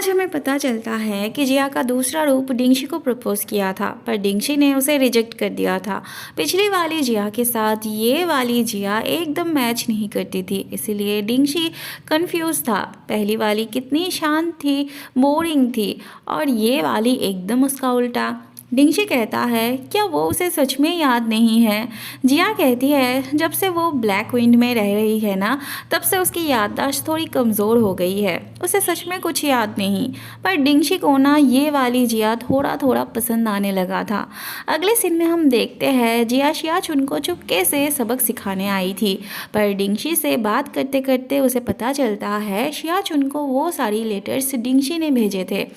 आज हमें पता चलता है कि जिया का दूसरा रूप डिंगशी को प्रपोज किया था, पर डिंगशी ने उसे रिजेक्ट कर दिया था। पिछली वाली जिया के साथ ये वाली जिया एकदम मैच नहीं करती थी, इसीलिए डिंगशी कंफ्यूज था। पहली वाली कितनी शांत थी, बोरिंग थी, और ये वाली एकदम उसका उल्टा। डिंगशी कहता है क्या वो उसे सच में याद नहीं है। जिया कहती है जब से वो ब्लैक विंड में रह रही है ना, तब से उसकी याददाश्त थोड़ी कमज़ोर हो गई है, उसे सच में कुछ याद नहीं। पर डिंगशी को ना ये वाली जिया थोड़ा थोड़ा पसंद आने लगा था। अगले सीन में हम देखते हैं जिया शियाचुन को चुपके से सबक सिखाने आई थी, पर डिंगशी से बात करते करते उसे पता चलता है शियाचुन को वो सारी लेटर्स डिंगशी ने भेजे थे।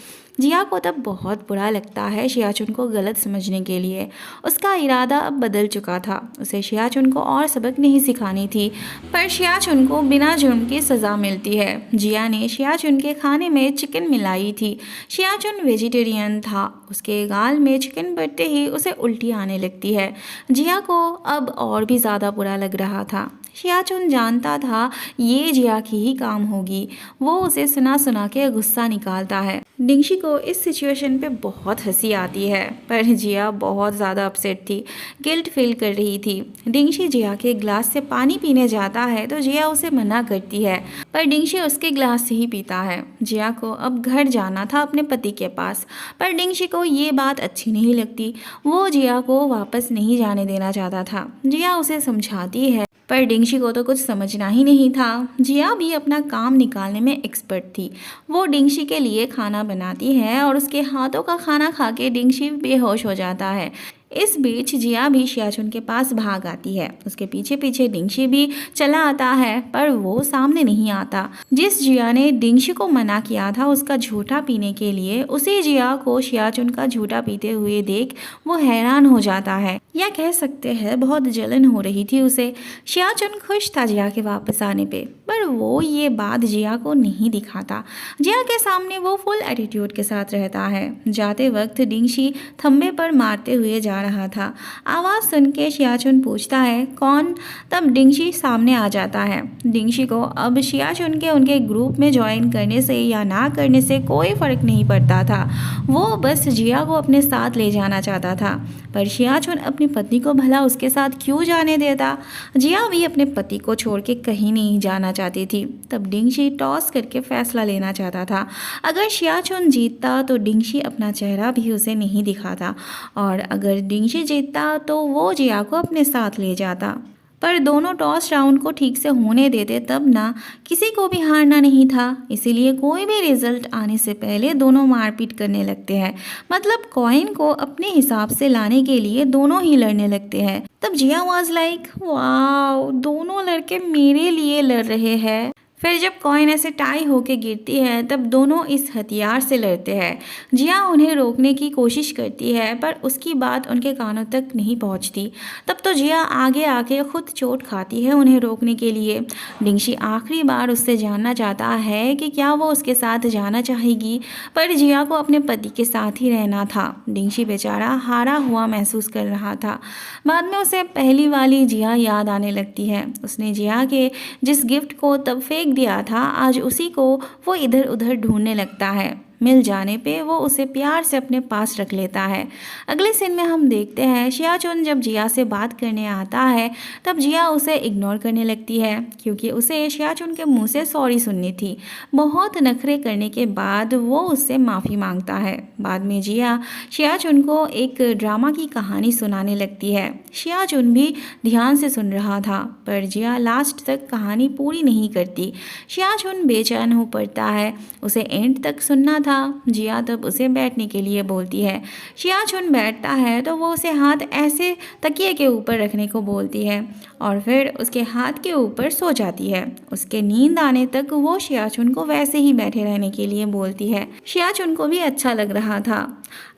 जिया को तब बहुत बुरा लगता है शियाचुन को गलत समझने के लिए। उसका इरादा अब बदल चुका था, उसे शियाचुन को और सबक नहीं सिखानी थी, पर शियाचुन को बिना जुर्म की सज़ा मिलती है। जिया ने शियाचुन के खाने में चिकन मिलाई थी। शियाचुन वेजिटेरियन था, उसके गाल में चिकन पड़ते ही उसे उल्टी आने लगती है। जिया को अब और भी ज़्यादा बुरा लग रहा था। शियाचुन जानता था ये जिया की ही काम होगी। वो उसे सुना सुना के गुस्सा निकालता है। डिंगशी को इस सिचुएशन पे बहुत हंसी आती है, पर जिया बहुत ज़्यादा अपसेट थी, गिल्ट फील कर रही थी। डिंगशी जिया के ग्लास से पानी पीने जाता है तो जिया उसे मना करती है, पर डिंगशी उसके ग्लास से ही पीता है। जिया को अब घर जाना था अपने पति के पास, पर डिंगशी को ये बात अच्छी नहीं लगती। वो जिया को वापस नहीं जाने देना चाहता था। जिया उसे समझाती है, पर डिंगशी को तो कुछ समझना ही नहीं था। जिया भी अपना काम निकालने में एक्सपर्ट थी। वो डिंगशी के लिए खाना बनाती है और उसके हाथों का खाना खा के डिंगशी बेहोश हो जाता है। इस बीच जिया भी शियाचुन के पास भाग आती है। उसके पीछे पीछे डिंगशी भी चला आता है, पर वो सामने नहीं आता। जिस जिया ने डिंगशी को मना किया था उसका झूठा पीने के लिए, उसी जिया को शियाचुन का झूठा पीते हुए देख वो हैरान हो जाता है, या कह सकते हैं बहुत जलन हो रही थी उसे। शियाचुन खुश था जिया के वापस आने पे, पर वो ये बात जिया को नहीं दिखाता। जिया के सामने वो फुल एटीट्यूड के साथ रहता है। जाते वक्त डिंगशी थंबे पर मारते हुए जा रहा था। आवाज़ सुन के शियाचुन पूछता है कौन, तब डिंगशी सामने आ जाता है। डिंगशी को अब शियाचुन के उनके ग्रुप में ज्वाइन करने से या ना करने से कोई फ़र्क नहीं पड़ता था। वो बस जिया को अपने साथ ले जाना चाहता था, पर शियाचुन अपनी पत्नी को भला उसके साथ क्यों जाने देता। जिया भी अपने पति को छोड़ के कहीं नहीं जाना चाहती थी। तब डिंगशी टॉस करके फैसला लेना चाहता था। अगर शियाचुन जीतता तो डिंगशी अपना चेहरा भी उसे नहीं दिखाता, और अगर डिंगशी जीतता तो वो जिया को अपने साथ ले जाता। पर दोनों टॉस राउंड को ठीक से होने देते तब ना, किसी को भी हारना नहीं था। इसीलिए कोई भी रिजल्ट आने से पहले दोनों मारपीट करने लगते हैं। मतलब कॉइन को अपने हिसाब से लाने के लिए दोनों ही लड़ने लगते हैं। तब जिया वाज लाइक वाओ, दोनों लड़के मेरे लिए लड़ रहे हैं। फिर जब कॉइन ऐसे टाई होके गिरती है तब दोनों इस हथियार से लड़ते हैं। जिया उन्हें रोकने की कोशिश करती है, पर उसकी बात उनके कानों तक नहीं पहुंचती। तब तो जिया आगे आके खुद चोट खाती है उन्हें रोकने के लिए। डिंगशी आखिरी बार उससे जानना चाहता है कि क्या वो उसके साथ जाना चाहेगी, पर जिया को अपने पति के साथ ही रहना था। डिंगशी बेचारा हारा हुआ महसूस कर रहा था। बाद में उसे पहली वाली जिया याद आने लगती है। उसने जिया के जिस गिफ्ट को तब फेंक दिया था, आज उसी को वो इधर उधर ढूंढने लगता है। मिल जाने पे वो उसे प्यार से अपने पास रख लेता है। अगले सीन में हम देखते हैं शियाचुन जब जिया से बात करने आता है तब जिया उसे इग्नोर करने लगती है, क्योंकि उसे शियाचुन के मुंह से सॉरी सुननी थी। बहुत नखरे करने के बाद वो उससे माफ़ी मांगता है। बाद में जिया शियाचुन को एक ड्रामा की कहानी सुनाने लगती है। शियाचुन भी ध्यान से सुन रहा था, पर जिया लास्ट तक कहानी पूरी नहीं करती। शियाचुन बेचैन हो पड़ता है, उसे एंड तक सुनना था। जिया तब उसे बैठने के लिए बोलती है। शियाचुन बैठता है तो वो उसे हाथ ऐसे तकिए के ऊपर रखने को बोलती है, और फिर उसके हाथ के ऊपर सो जाती है। उसके नींद आने तक वो शियाचुन को वैसे ही बैठे रहने के लिए बोलती है। शियाचुन को भी अच्छा लग रहा था।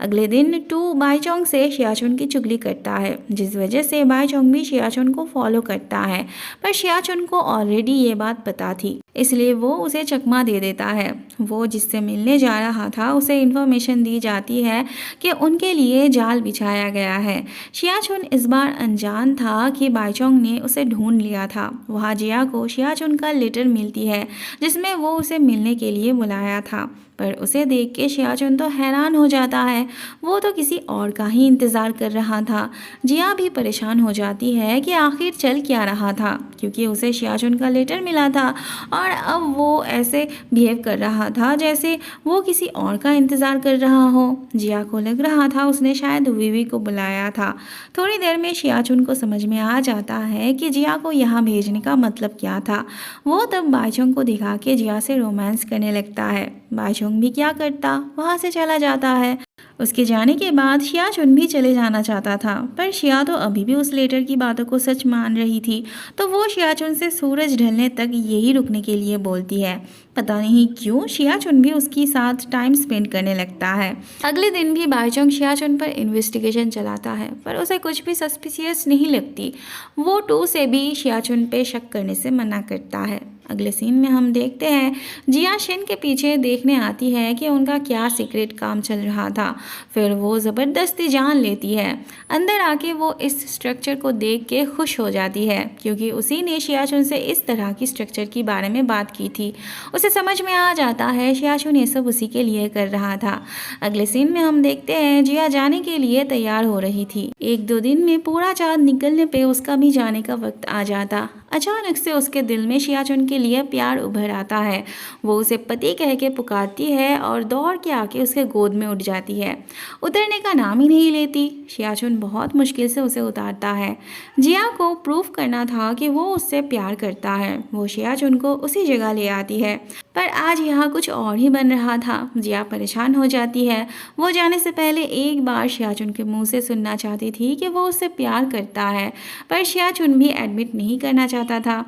अगले दिन टू बाईचोंग से शियाचुन की चुगली करता है, जिस वजह से बाईचोंग भी शियाचुन को फॉलो करता है। पर शियाचुन को ऑलरेडी ये बात पता थी, इसलिए वो उसे चकमा दे देता है। वो जिससे मिलने जा रहा था उसे इन्फॉर्मेशन दी जाती है कि उनके लिए जाल बिछाया गया है। शियाचुन इस बार अनजान था कि बाईचोंग ने उसे ढूंढ लिया था। वहाँ जिया को शियाचुन का लेटर मिलती है जिसमें वो उसे मिलने के लिए बुलाया था, पर उसे देख के शियाचुन तो हैरान हो जाता है। वो तो किसी और का ही इंतज़ार कर रहा था। जिया भी परेशान हो जाती है कि आखिर चल क्या रहा था, क्योंकि उसे शियाचुन का लेटर मिला था और अब वो ऐसे बिहेव कर रहा था जैसे वो किसी और का इंतज़ार कर रहा हो। जिया को लग रहा था उसने शायद वीवी को बुलाया था। थोड़ी देर में शियाचुन को समझ में आ जाता है कि जिया को यहाँ भेजने का मतलब क्या था। वो तब बाइचुंग को दिखा के जिया से रोमांस करने लगता है। बाइचुंग भी क्या करता, वहाँ से चला जाता है। उसके जाने के बाद शियाचुन भी चले जाना चाहता था, पर शिया तो अभी भी उस लेटर की बातों को सच मान रही थी, तो वो शियाचुन से सूरज ढलने तक यही रुकने के लिए बोलती है। पता नहीं क्यों शियाचुन भी उसके साथ टाइम स्पेंड करने लगता है। अगले दिन भी बाइचुंग शियाचुन पर इन्वेस्टिगेशन चलाता है, पर उसे कुछ भी सस्पिशियस नहीं लगती। वो टू से भी शियाचुन पे शक करने से मना करता है। अगले सीन में हम देखते हैं जिया शिन के पीछे देखने आती है कि उनका क्या सीक्रेट काम चल रहा था। फिर वो ज़बरदस्ती जान लेती है। अंदर आके वो इस स्ट्रक्चर को देख के खुश हो जाती है, क्योंकि उसी ने शियाचुन से इस तरह की स्ट्रक्चर के बारे में बात की थी। उसे समझ में आ जाता है शियाचुन ये सब उसी के लिए कर रहा था। अगले सीन में हम देखते हैं जिया जाने के लिए तैयार हो रही थी। 1-2 दिन में पूरा चाँद निकलने पे उसका भी जाने का वक्त आ जाता। अचानक से उसके दिल में शियाचुन के लिए प्यार उभर आता है। वो उसे पति कह के पुकारती है और दौड़ के आके उसके गोद में उठ जाती है। उतरने का नाम ही नहीं लेती। शियाचुन बहुत मुश्किल से उसे उतारता है। जिया को प्रूफ करना था कि वो उससे प्यार करता है। वो शियाचुन को उसी जगह ले आती है, पर आज यहाँ कुछ और ही बन रहा था। जिया परेशान हो जाती है। वो जाने से पहले एक बार शियाचुन के मुंह से सुनना चाहती थी कि वो उससे प्यार करता है, पर शियाचुन भी एडमिट नहीं करना चाहता था।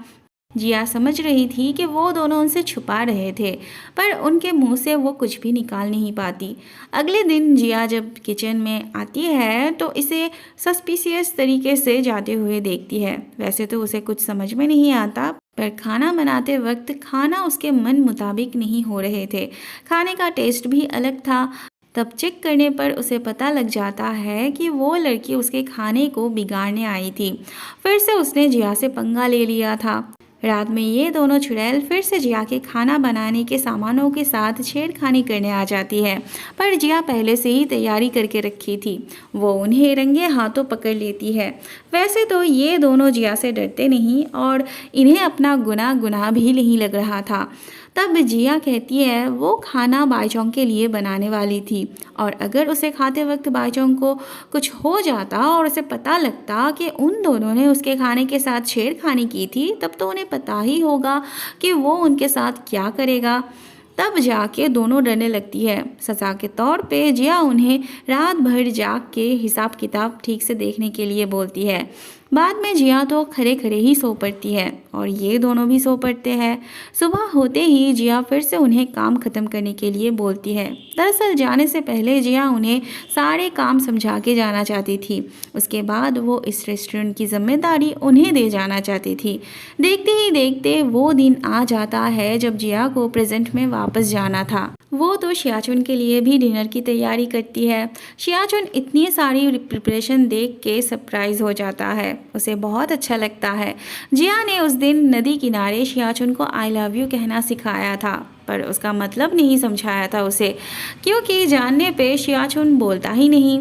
जिया समझ रही थी कि वो दोनों उनसे छुपा रहे थे, पर उनके मुंह से वो कुछ भी निकाल नहीं पाती। अगले दिन जिया जब किचन में आती है तो इसे सस्पिशियस तरीके से जाते हुए देखती है। वैसे तो उसे कुछ समझ में नहीं आता, पर खाना बनाते वक्त खाना उसके मन मुताबिक नहीं हो रहे थे। खाने का टेस्ट भी अलग था। तब चेक करने पर उसे पता लग जाता है कि वो लड़की उसके खाने को बिगाड़ने आई थी। फिर से उसने जिया से पंगा ले लिया था। रात में ये दोनों चुड़ैल फिर से जिया के खाना बनाने के सामानों के साथ छेड़खानी करने आ जाती है, पर जिया पहले से ही तैयारी करके रखी थी। वो उन्हें रंगे हाथों पकड़ लेती है। वैसे तो ये दोनों जिया से डरते नहीं और इन्हें अपना गुनाह भी नहीं लग रहा था। तब जिया कहती है वो खाना बाइचोंग के लिए बनाने वाली थी, और अगर उसे खाते वक्त बाइचोंग को कुछ हो जाता और उसे पता लगता कि उन दोनों ने उसके खाने के साथ छेड़खानी की थी, तब तो उन्हें पता ही होगा कि वो उनके साथ क्या करेगा। तब जाके दोनों डरने लगती है। सजा के तौर पे जिया उन्हें रात भर जाग के हिसाब किताब ठीक से देखने के लिए बोलती है। बाद में जिया तो खड़े खड़े ही सो पड़ती है और ये दोनों भी सो पड़ते हैं। सुबह होते ही जिया फिर से उन्हें काम ख़त्म करने के लिए बोलती है। दरअसल जाने से पहले जिया उन्हें सारे काम समझा के जाना चाहती थी। उसके बाद वो इस रेस्टोरेंट की जिम्मेदारी उन्हें दे जाना चाहती थी। देखते ही देखते वो दिन आ जाता है जब जिया को प्रेजेंट में वापस जाना था। वो तो शियाचुन के लिए भी डिनर की तैयारी करती है। शियाचुन इतनी सारी प्रिपरेशन देख के सरप्राइज हो जाता है। उसे बहुत अच्छा लगता है। जिया ने उस दिन नदी किनारे शियाचुन को आई लव यू कहना सिखाया था, पर उसका मतलब नहीं समझाया था उसे, क्योंकि जानने पे शियाचुन बोलता ही नहीं।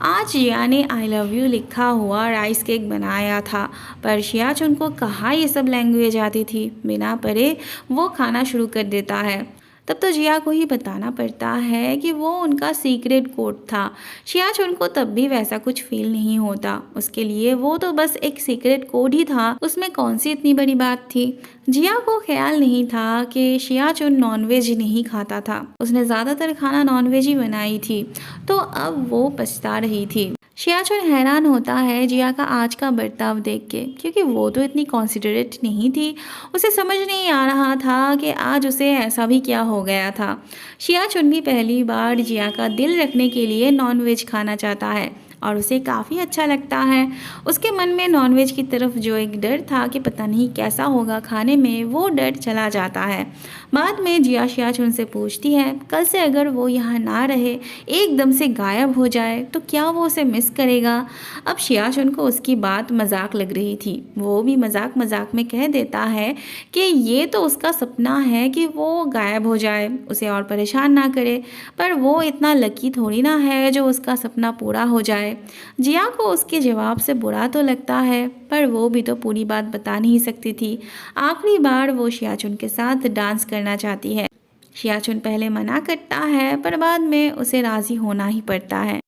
आज जिया ने आई लव यू लिखा हुआ राइस केक बनाया था, पर शियाचुन को कहाँ ये सब लैंग्वेज आती थी। बिना पढ़े वो खाना शुरू कर देता है। तब तो जिया को ही बताना पड़ता है कि वो उनका सीक्रेट कोड था। शियाचुन को तब भी वैसा कुछ फील नहीं होता। उसके लिए वो तो बस एक सीक्रेट कोड ही था, उसमें कौन सी इतनी बड़ी बात थी। जिया को ख्याल नहीं था कि शियाचुन नॉनवेज नहीं खाता था। उसने ज़्यादातर खाना नॉनवेज ही बनाई थी, तो अब वो पछता रही थी। शियाचुन हैरान होता है जिया का आज का बर्ताव देख के, क्योंकि वो तो इतनी कॉन्सिडरेट नहीं थी। उसे समझ नहीं आ रहा था कि आज उसे ऐसा भी क्या हो गया था। शियाचुन भी पहली बार जिया का दिल रखने के लिए नॉनवेज खाना चाहता है और उसे काफ़ी अच्छा लगता है। उसके मन में नॉनवेज की तरफ जो एक डर था कि पता नहीं कैसा होगा खाने में, वो डर चला जाता है। बाद में जिया शियाचुन से पूछती है कल से अगर वो यहाँ ना रहे, एकदम से गायब हो जाए तो क्या वो उसे मिस करेगा। अब शियाचुन को उसकी बात मजाक लग रही थी। वो भी मजाक मजाक में कह देता है कि ये तो उसका सपना है कि वो गायब हो जाए, उसे और परेशान ना करे, पर वो इतना लकी थोड़ी ना है जो उसका सपना पूरा हो जाए। जिया को उसके जवाब से बुरा तो लगता है, पर वो भी तो पूरी बात बता नहीं सकती थी। आखिरी बार वो शियाचुन के साथ डांस करना चाहती है। शियाचुन पहले मना करता है, पर बाद में उसे राज़ी होना ही पड़ता है।